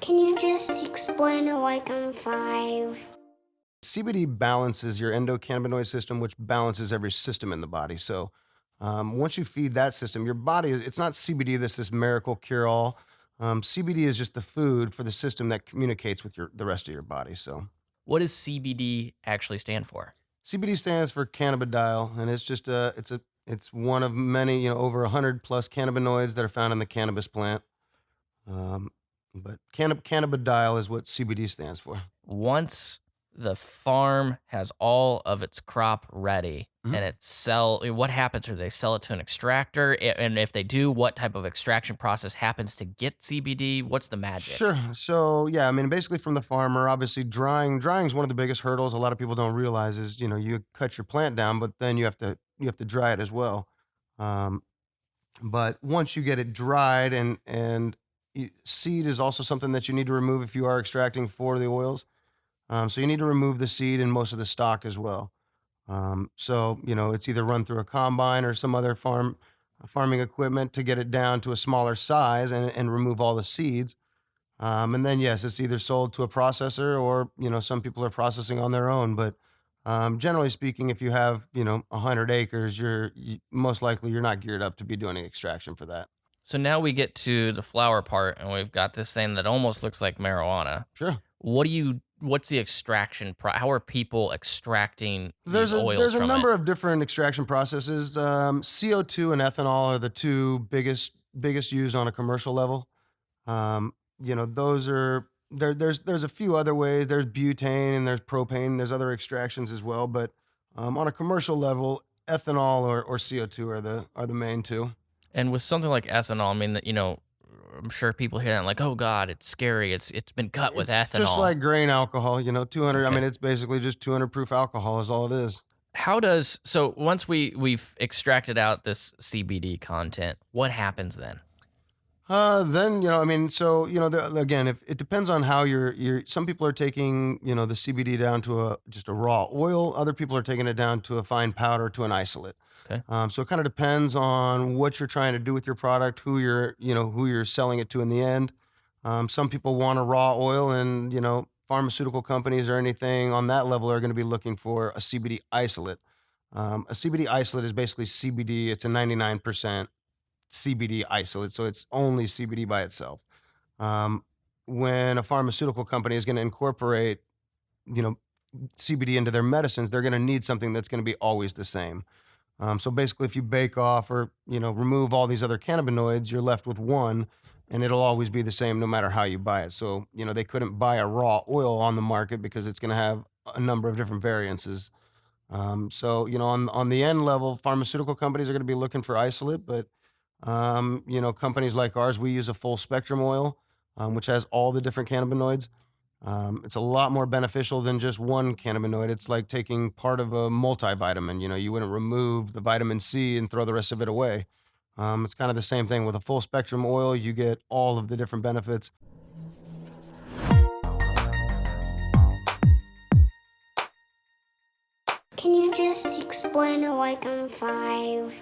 Can you just explain it like I'm five? CBD balances your endocannabinoid system, which balances every system in the body. So, once you feed that system, your body, it's not CBD that's this miracle cure all. CBD is just the food for the system that communicates with the rest of your body. So, What does CBD actually stand for? CBD stands for cannabidiol, and it's one of many, over 100 plus cannabinoids that are found in the cannabis plant. Um, but cannabidiol is what CBD stands for. Once the farm has all of its crop ready Mhm. and what happens? Do they sell it to an extractor? And if they do, what type of extraction process happens to get CBD? What's the magic? Sure. So yeah, I mean, basically from the farmer, obviously drying is one of the biggest hurdles. A lot of people don't realize is you cut your plant down, but then you have to dry it as well. Um, but once you get it dried and seed is also something that you need to remove if you are extracting for the oils. So you need to remove the seed and most of the stock as well. So it's either run through a combine or some other farming equipment to get it down to a smaller size and remove all the seeds. And then yes, it's either sold to a processor or some people are processing on their own. But generally speaking, if you have 100 acres, most likely you're not geared up to be doing any extraction for that. So now we get to the flower part, and we've got this thing that almost looks like marijuana. Sure. What's the extraction how are people extracting There's these a oils there's a from it? number of different extraction processes. CO2 and ethanol are the two biggest used on a commercial level. Those are there's a few other ways. There's butane and there's propane. There's other extractions as well, but on a commercial level, ethanol or CO2 are the main two. And with something like ethanol, I mean, I'm sure people hear that and like, "Oh god, it's scary. It's been cut with It's just ethanol." like grain alcohol, 200. I Okay. mean, it's basically just 200 proof alcohol is all it is. Once we've extracted out this CBD content, what happens then? Then I mean, so again, if it depends on how you're. Some people are taking the CBD down to just a raw oil. Other people are taking it down to a fine powder to an isolate. Okay. So it kind of depends on what you're trying to do with your product, who you're selling it to in the end. Some people want a raw oil, and pharmaceutical companies or anything on that level are going to be looking for a CBD isolate. A CBD isolate is basically CBD. It's a 99% CBD isolate, so it's only CBD by itself. Um, when a pharmaceutical company is going to incorporate, you know, CBD into their medicines, they're going to need something that's going to be always the same. So basically, if you bake off or remove all these other cannabinoids, you're left with one, and it'll always be the same no matter how you buy it. So they couldn't buy a raw oil on the market because it's going to have a number of different variances. So on the end level, pharmaceutical companies are going to be looking for isolate, but companies like ours, we use a full spectrum oil, which has all the different cannabinoids. It's a lot more beneficial than just one cannabinoid. It's like taking part of a multivitamin. You wouldn't remove the vitamin C and throw the rest of it away. It's kind of the same thing with a full spectrum oil. You get all of the different benefits. Can you just explain it like I'm five?